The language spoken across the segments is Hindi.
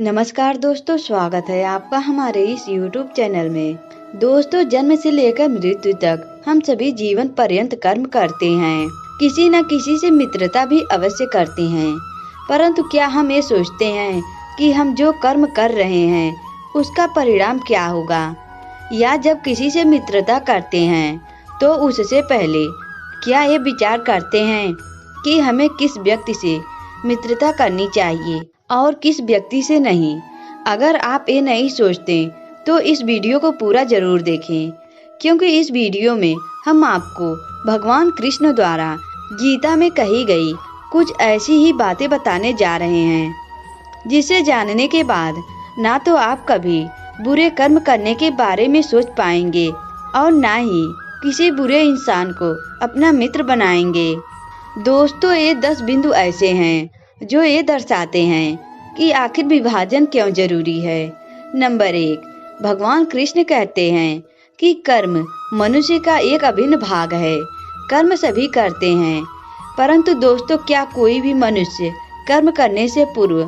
नमस्कार दोस्तों, स्वागत है आपका हमारे इस YouTube चैनल में। दोस्तों, जन्म से लेकर मृत्यु तक हम सभी जीवन पर्यंत कर्म करते हैं। किसी न किसी से मित्रता भी अवश्य करते हैं, परंतु क्या हम ये सोचते हैं कि हम जो कर्म कर रहे हैं उसका परिणाम क्या होगा? या जब किसी से मित्रता करते हैं तो उससे पहले क्या ये विचार करते हैं कि हमें किस व्यक्ति से मित्रता करनी चाहिए और किस व्यक्ति से नहीं? अगर आप ये नहीं सोचते तो इस वीडियो को पूरा जरूर देखें, क्योंकि इस वीडियो में हम आपको भगवान कृष्ण द्वारा गीता में कही गई कुछ ऐसी ही बातें बताने जा रहे हैं, जिसे जानने के बाद ना तो आप कभी बुरे कर्म करने के बारे में सोच पाएंगे और ना ही किसी बुरे इंसान को अपना मित्र बनाएंगे। दोस्तों, ये 10 बिंदु ऐसे हैं जो ये दर्शाते हैं कि आखिर विभाजन क्यों जरूरी है। नंबर 1, भगवान कृष्ण कहते हैं कि कर्म मनुष्य का एक अभिन्न भाग है। कर्म सभी करते हैं, परंतु दोस्तों, क्या कोई भी मनुष्य कर्म करने से पूर्व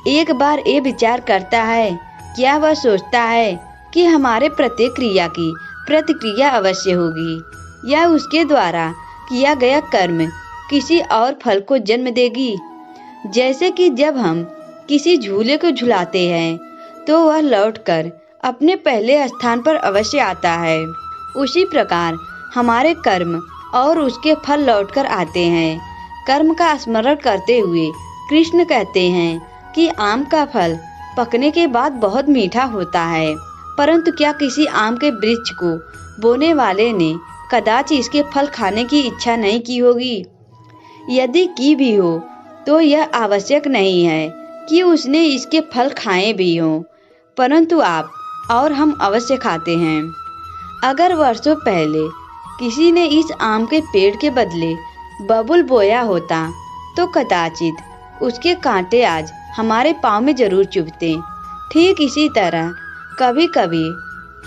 एक बार ये विचार करता है? क्या वह सोचता है कि हमारे प्रत्येक क्रिया की प्रतिक्रिया अवश्य होगी या उसके द्वारा किया गया कर्म किसी और फल को जन्म देगी? जैसे कि जब हम किसी झूले को झुलाते हैं तो वह लौटकर अपने पहले स्थान पर अवश्य आता है, उसी प्रकार हमारे कर्म और उसके फल लौटकर आते हैं। कर्म का स्मरण करते हुए कृष्ण कहते हैं कि आम का फल पकने के बाद बहुत मीठा होता है, परंतु क्या किसी आम के वृक्ष को बोने वाले ने कदाच इसके फल खाने की इच्छा नहीं की होगी? यदि की भी हो तो यह आवश्यक नहीं है कि उसने इसके फल खाए भी हों, परंतु आप और हम अवश्य खाते हैं। अगर वर्षों पहले किसी ने इस आम के पेड़ के बदले बबूल बोया होता तो कदाचित उसके कांटे आज हमारे पाँव में जरूर चुभते। ठीक इसी तरह कभी कभी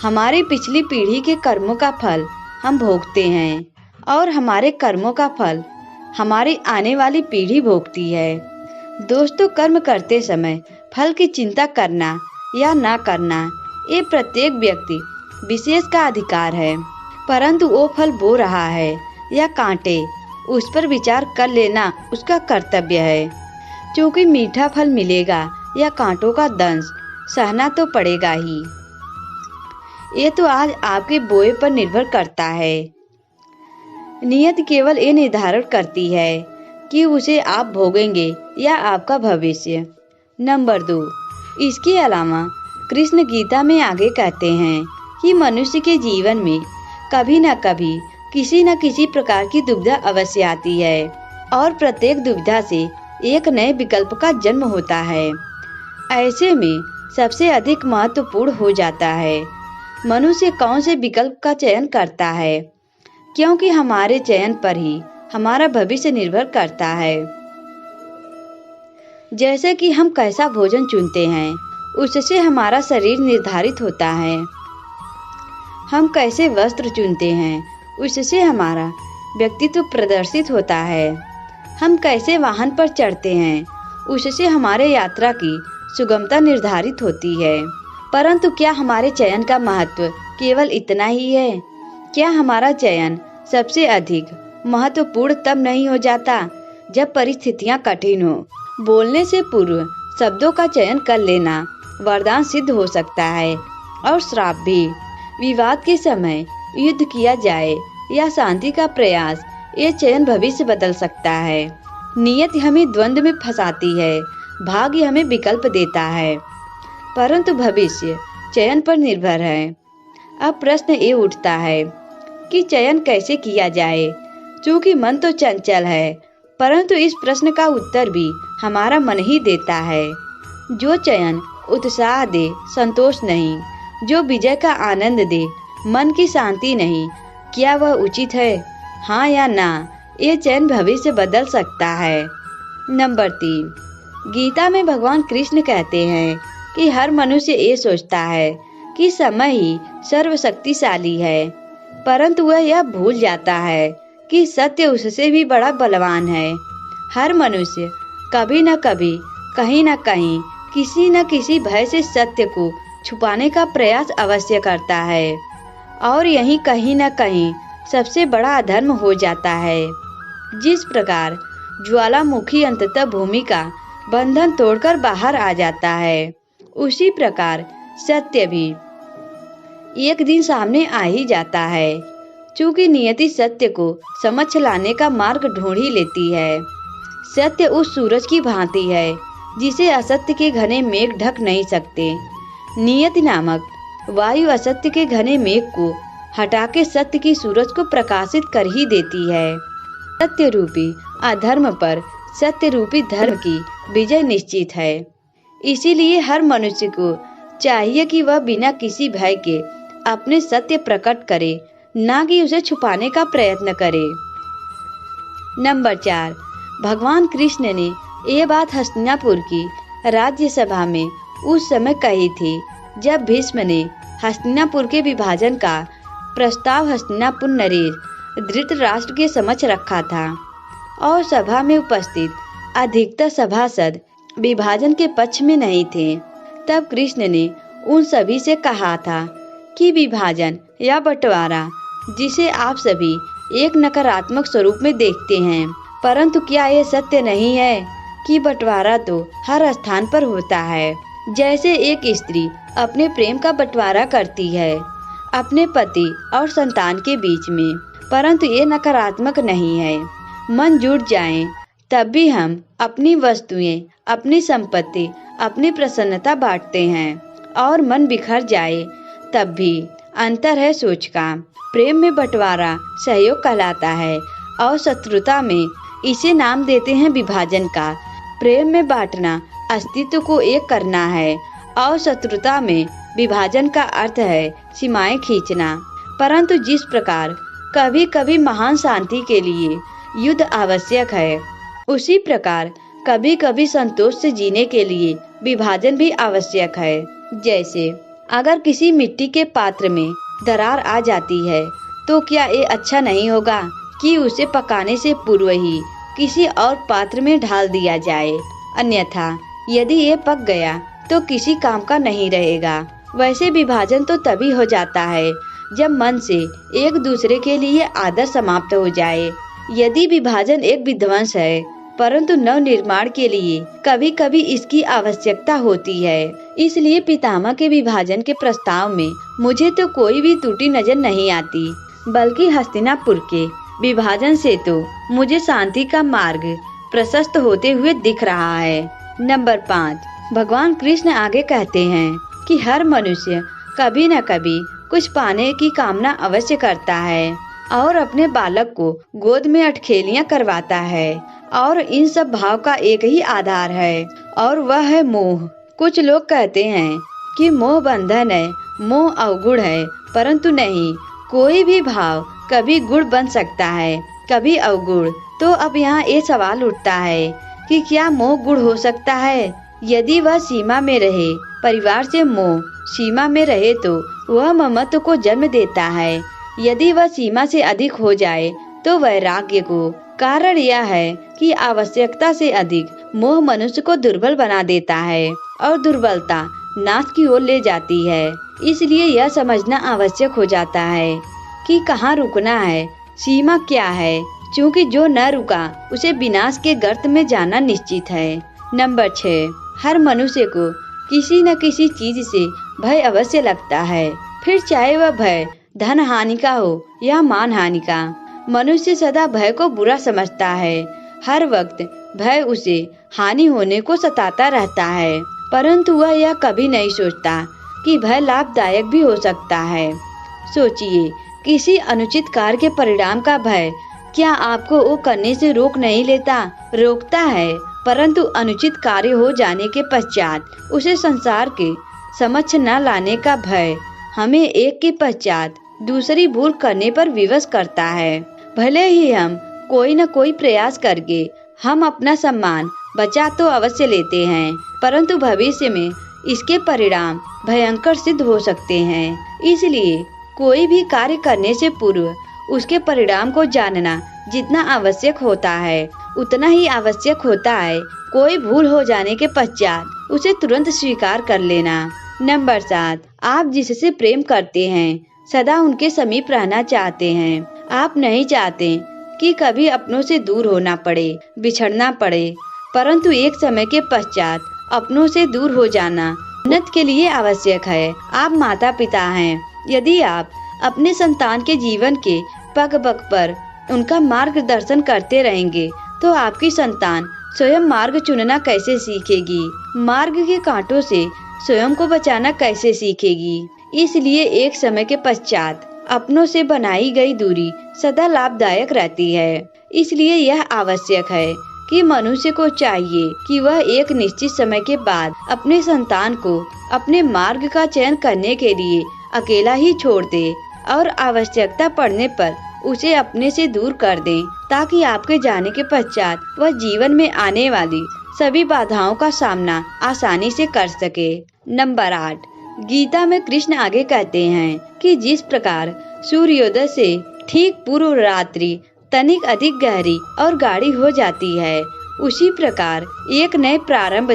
हमारी पिछली पीढ़ी के कर्मों का फल हम भोगते हैं और हमारे कर्मों का फल हमारी आने वाली पीढ़ी भोगती है। दोस्तों, कर्म करते समय फल की चिंता करना या ना करना ये प्रत्येक व्यक्ति विशेष का अधिकार है, परंतु वो फल बो रहा है या कांटे, उस पर विचार कर लेना उसका कर्तव्य है। क्योंकि मीठा फल मिलेगा या कांटों का दंश सहना तो पड़ेगा ही। ये तो आज आपके बोए पर निर्भर करता है। नियत केवल ये निर्धारण करती है कि उसे आप भोगेंगे या आपका भविष्य। नंबर 2, इसके अलावा कृष्ण गीता में आगे कहते हैं कि मनुष्य के जीवन में कभी न कभी किसी न किसी प्रकार की दुविधा अवश्य आती है और प्रत्येक दुविधा से एक नए विकल्प का जन्म होता है। ऐसे में सबसे अधिक महत्वपूर्ण हो जाता है मनुष्य कौन से विकल्प का चयन करता है, क्योंकि हमारे चयन पर ही हमारा भविष्य निर्भर करता है। जैसे कि हम कैसा भोजन चुनते हैं उससे हमारा शरीर निर्धारित होता है। हम कैसे वस्त्र चुनते हैं उससे हमारा व्यक्तित्व प्रदर्शित होता है। हम कैसे वाहन पर चढ़ते हैं उससे हमारे यात्रा की सुगमता निर्धारित होती है। परंतु क्या हमारे चयन का महत्व केवल इतना ही है? क्या हमारा चयन सबसे अधिक महत्वपूर्ण तब नहीं हो जाता जब परिस्थितियां कठिन हो? बोलने से पूर्व शब्दों का चयन कर लेना वरदान सिद्ध हो सकता है और श्राप भी। विवाद के समय युद्ध किया जाए या शांति का प्रयास, ये चयन भविष्य बदल सकता है। नियत हमें द्वंद्व में फंसाती है, भाग्य हमें विकल्प देता है, परंतु भविष्य चयन पर निर्भर है। अब प्रश्न ये उठता है कि चयन कैसे किया जाए? चूँकि मन तो चंचल है, परंतु इस प्रश्न का उत्तर भी हमारा मन ही देता है। जो चयन उत्साह दे, संतोष नहीं, जो विजय का आनंद दे, मन की शांति नहीं, क्या वह उचित है? हाँ या ना, ये चयन भविष्य बदल सकता है। नंबर 3, गीता में भगवान कृष्ण कहते हैं कि हर मनुष्य ये सोचता है कि समय ही सर्वशक्तिशाली है, परंतु वह यह भूल जाता है कि सत्य उससे भी बड़ा बलवान है। हर मनुष्य कभी न कभी, कहीं न कहीं किसी न किसी भय से सत्य को छुपाने का प्रयास अवश्य करता है, और यही कहीं न कहीं सबसे बड़ा अधर्म हो जाता है। जिस प्रकार ज्वालामुखी अंततः भूमि का बंधन तोड़कर बाहर आ जाता है, उसी प्रकार सत्य भी एक दिन सामने आ ही जाता है। चूंकि नियति सत्य को समक्ष लाने का मार्ग ढूंढ ही लेती है। सत्य उस सूरज की भांति है जिसे असत्य के घने मेघ ढक नहीं सकते। नियति नामक वायु असत्य के घने मेघ को हटा के सत्य की सूरज को प्रकाशित कर ही देती है। सत्य रूपी अधर्म पर सत्य रूपी धर्म की विजय निश्चित है। इसीलिए हर मनुष्य को चाहिए कि वह बिना किसी भय के अपने सत्य प्रकट करे, ना कि उसे छुपाने का प्रयत्न करे। नंबर 4, भगवान कृष्ण ने ये बात हस्तिनापुर की राज्यसभा में उस समय कही थी जब भीष्म ने हस्तिनापुर के विभाजन का प्रस्ताव हस्तिनापुर नरेश धृतराष्ट्र के समक्ष रखा था और सभा में उपस्थित अधिकतर सभासद विभाजन के पक्ष में नहीं थे। तब कृष्ण ने उन सभी से कहा था कि विभाजन या बंटवारा जिसे आप सभी एक नकारात्मक स्वरूप में देखते हैं, परंतु क्या यह सत्य नहीं है कि बंटवारा तो हर स्थान पर होता है। जैसे एक स्त्री अपने प्रेम का बंटवारा करती है अपने पति और संतान के बीच में, परंतु ये नकारात्मक नहीं है। मन जुट जाए तब भी हम अपनी वस्तुएं, अपनी संपत्ति, अपनी प्रसन्नता बांटते हैं, और मन बिखर जाए तब भी अंतर है सोच का। प्रेम में बंटवारा सहयोग कहलाता है और शत्रुता में इसे नाम देते हैं विभाजन का। प्रेम में बांटना अस्तित्व को एक करना है और शत्रुता में विभाजन का अर्थ है सीमाएं खींचना। परंतु जिस प्रकार कभी कभी महान शांति के लिए युद्ध आवश्यक है, उसी प्रकार कभी कभी संतोष से जीने के लिए विभाजन भी आवश्यक है। जैसे अगर किसी मिट्टी के पात्र में दरार आ जाती है तो क्या ये अच्छा नहीं होगा कि उसे पकाने से पूर्व ही किसी और पात्र में ढाल दिया जाए, अन्यथा यदि ये पक गया तो किसी काम का नहीं रहेगा। वैसे विभाजन तो तभी हो जाता है जब मन से एक दूसरे के लिए आदर समाप्त हो जाए। यदि विभाजन एक विध्वंस है, परंतु नव निर्माण के लिए कभी कभी इसकी आवश्यकता होती है। इसलिए पितामह के विभाजन के प्रस्ताव में मुझे तो कोई भी त्रुटि नजर नहीं आती, बल्कि हस्तिनापुर के विभाजन से तो मुझे शांति का मार्ग प्रशस्त होते हुए दिख रहा है। नंबर 5, भगवान कृष्ण आगे कहते हैं कि हर मनुष्य कभी न कभी कुछ पाने की कामना अवश्य करता है और अपने बालक को गोद में अटखेलियां करवाता है, और इन सब भाव का एक ही आधार है और वह है मोह। कुछ लोग कहते हैं कि मोह बंधन है, मोह अवगुण है, परंतु नहीं, कोई भी भाव कभी गुण बन सकता है, कभी अवगुण। तो अब यहाँ ये सवाल उठता है कि क्या मोह गुण हो सकता है? यदि वह सीमा में रहे, परिवार से मोह सीमा में रहे तो वह ममत्व को जन्म देता है। यदि वह सीमा से अधिक हो जाए तो वैराग्य को। कारण यह है कि आवश्यकता से अधिक मोह मनुष्य को दुर्बल बना देता है और दुर्बलता नाश की ओर ले जाती है। इसलिए यह समझना आवश्यक हो जाता है कि कहाँ रुकना है, सीमा क्या है, क्योंकि जो न रुका उसे विनाश के गर्त में जाना निश्चित है। नंबर 6, हर मनुष्य को किसी न किसी चीज से भय अवश्य लगता है, फिर चाहे वह भय धन हानि का हो या मान हानि का। मनुष्य सदा भय को बुरा समझता है। हर वक्त भय उसे हानि होने को सताता रहता है, परंतु वह यह कभी नहीं सोचता कि भय लाभदायक भी हो सकता है। सोचिए, किसी अनुचित कार्य के परिणाम का भय क्या आपको वो करने से रोक नहीं लेता? रोकता है, परंतु अनुचित कार्य हो जाने के पश्चात उसे संसार के समक्ष न लाने का भय हमें एक के पश्चात दूसरी भूल करने पर विवश करता है। भले ही हम कोई न कोई प्रयास करके हम अपना सम्मान बचा तो अवश्य लेते हैं, परंतु भविष्य में इसके परिणाम भयंकर सिद्ध हो सकते हैं। इसलिए कोई भी कार्य करने से पूर्व उसके परिणाम को जानना जितना आवश्यक होता है, उतना ही आवश्यक होता है कोई भूल हो जाने के पश्चात उसे तुरंत स्वीकार कर लेना। नंबर 7, आप जिससे प्रेम करते हैं सदा उनके समीप रहना चाहते हैं। आप नहीं चाहते कि कभी अपनों से दूर होना पड़े, बिछड़ना पड़े, परंतु एक समय के पश्चात अपनों से दूर हो जाना उन्नत के लिए आवश्यक है। आप माता पिता हैं, यदि आप अपने संतान के जीवन के पग पग पर उनका मार्गदर्शन करते रहेंगे तो आपकी संतान स्वयं मार्ग चुनना कैसे सीखेगी, मार्ग के कांटों से स्वयं को बचाना कैसे सीखेगी। इसलिए एक समय के पश्चात अपनों से बनाई गई दूरी सदा लाभदायक रहती है। इसलिए यह आवश्यक है कि मनुष्य को चाहिए कि वह एक निश्चित समय के बाद अपने संतान को अपने मार्ग का चयन करने के लिए अकेला ही छोड़ दे और आवश्यकता पड़ने पर उसे अपने से दूर कर दें, ताकि आपके जाने के पश्चात वह जीवन में आने वाली सभी बाधाओं का सामना आसानी से कर सके। नंबर 8, गीता में कृष्ण आगे कहते हैं कि जिस प्रकार सूर्योदय से ठीक पूर्व रात्रि तनिक अधिक गहरी और गाढ़ी हो जाती है, उसी प्रकार एक नए प्रारंभ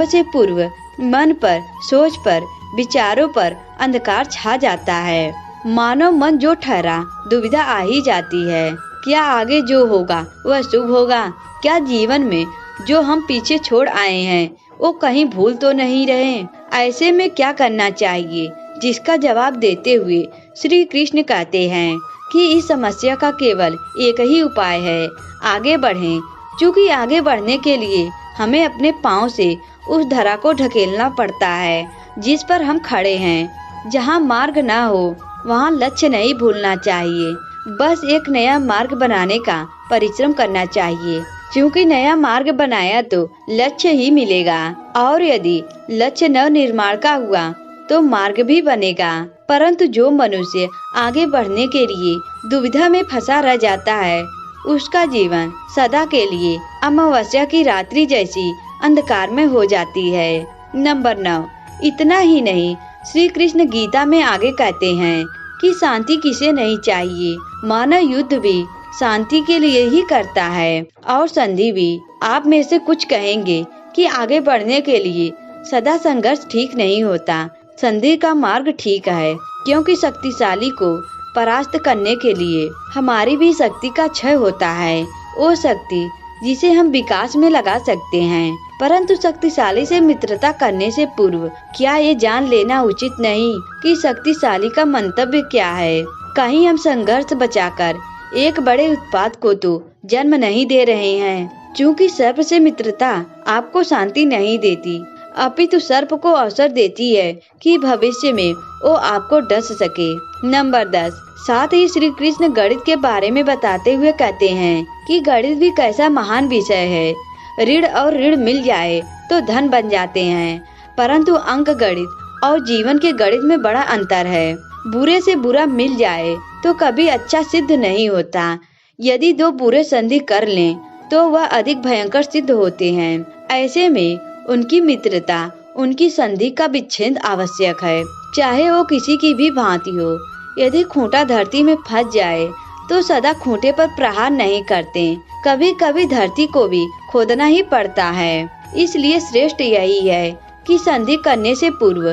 से पूर्व मन पर, सोच पर, विचारों पर अंधकार छा जाता है। मानव मन जो ठहरा दुविधा आ ही जाती है। क्या आगे जो होगा वह शुभ होगा? क्या जीवन में जो हम पीछे छोड़ आए हैं वो कहीं भूल तो नहीं रहे? ऐसे में क्या करना चाहिए? जिसका जवाब देते हुए श्री कृष्ण कहते हैं कि इस समस्या का केवल एक ही उपाय है, आगे बढ़ें। क्योंकि आगे बढ़ने के लिए हमें अपने पाँव से उस धरा को ढकेलना पड़ता है जिस पर हम खड़े हैं। जहाँ मार्ग ना हो वहाँ लक्ष्य नहीं भूलना चाहिए। बस एक नया मार्ग बनाने का परिश्रम करना चाहिए, क्योंकि नया मार्ग बनाया तो लक्ष्य ही मिलेगा, और यदि लक्ष्य नव निर्माण का हुआ तो मार्ग भी बनेगा। परंतु जो मनुष्य आगे बढ़ने के लिए दुविधा में फंसा रह जाता है, उसका जीवन सदा के लिए अमावस्या की रात्रि जैसी अंधकार में हो जाती है। नंबर 9, इतना ही नहीं, श्री कृष्ण गीता में आगे कहते हैं कि शांति किसे नहीं चाहिए। मानव युद्ध भी शांति के लिए ही करता है, और संधि भी। आप में से कुछ कहेंगे कि आगे बढ़ने के लिए सदा संघर्ष ठीक नहीं होता। संधि का मार्ग ठीक है, क्योंकि शक्तिशाली को परास्त करने के लिए हमारी भी शक्ति का क्षय होता है, वो शक्ति जिसे हम विकास में लगा सकते हैं। परंतु शक्तिशाली से मित्रता करने से पूर्व क्या ये जान लेना उचित नहीं कि शक्तिशाली का मंतव्य क्या है? कहीं हम संघर्ष बचाकर एक बड़े उत्पाद को तो जन्म नहीं दे रहे हैं, क्योंकि सर्प से मित्रता आपको शांति नहीं देती, अपितु सर्प को अवसर देती है कि भविष्य में वो आपको डस सके। नंबर 10, साथ ही श्री कृष्ण गणित के बारे में बताते हुए कहते हैं कि गणित भी कैसा महान विषय है। ऋण और ऋण मिल जाए तो धन बन जाते हैं, परंतु अंक गणित और जीवन के गणित में बड़ा अंतर है। बुरे से बुरा मिल जाए तो कभी अच्छा सिद्ध नहीं होता। यदि दो बुरे संधि कर लें तो वह अधिक भयंकर सिद्ध होते हैं। ऐसे में उनकी मित्रता, उनकी संधि का विच्छेद आवश्यक है, चाहे वो किसी की भी भांति हो। यदि खूंटा धरती में फंस जाए तो सदा खूंटे पर प्रहार नहीं करते, कभी कभी धरती को भी खोदना ही पड़ता है। इसलिए श्रेष्ठ यही है कि संधि करने से पूर्व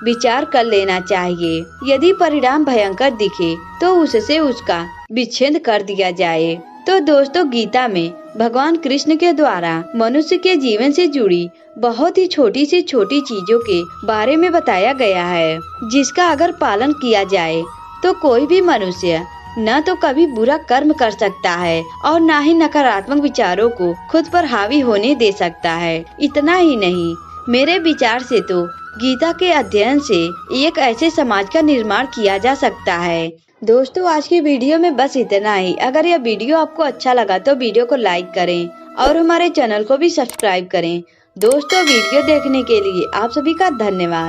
विचार कर लेना चाहिए। यदि परिणाम भयंकर दिखे तो उससे उसका विच्छेद कर दिया जाए। तो दोस्तों, गीता में भगवान कृष्ण के द्वारा मनुष्य के जीवन से जुड़ी बहुत ही छोटी से छोटी चीजों के बारे में बताया गया है, जिसका अगर पालन किया जाए तो कोई भी मनुष्य न तो कभी बुरा कर्म कर सकता है और न ही नकारात्मक विचारों को खुद पर हावी होने दे सकता है। इतना ही नहीं, मेरे विचार से तो गीता के अध्ययन से एक ऐसे समाज का निर्माण किया जा सकता है। दोस्तों, आज की वीडियो में बस इतना ही। अगर यह वीडियो आपको अच्छा लगा तो वीडियो को लाइक करें और हमारे चैनल को भी सब्सक्राइब करें। दोस्तों, वीडियो देखने के लिए आप सभी का धन्यवाद।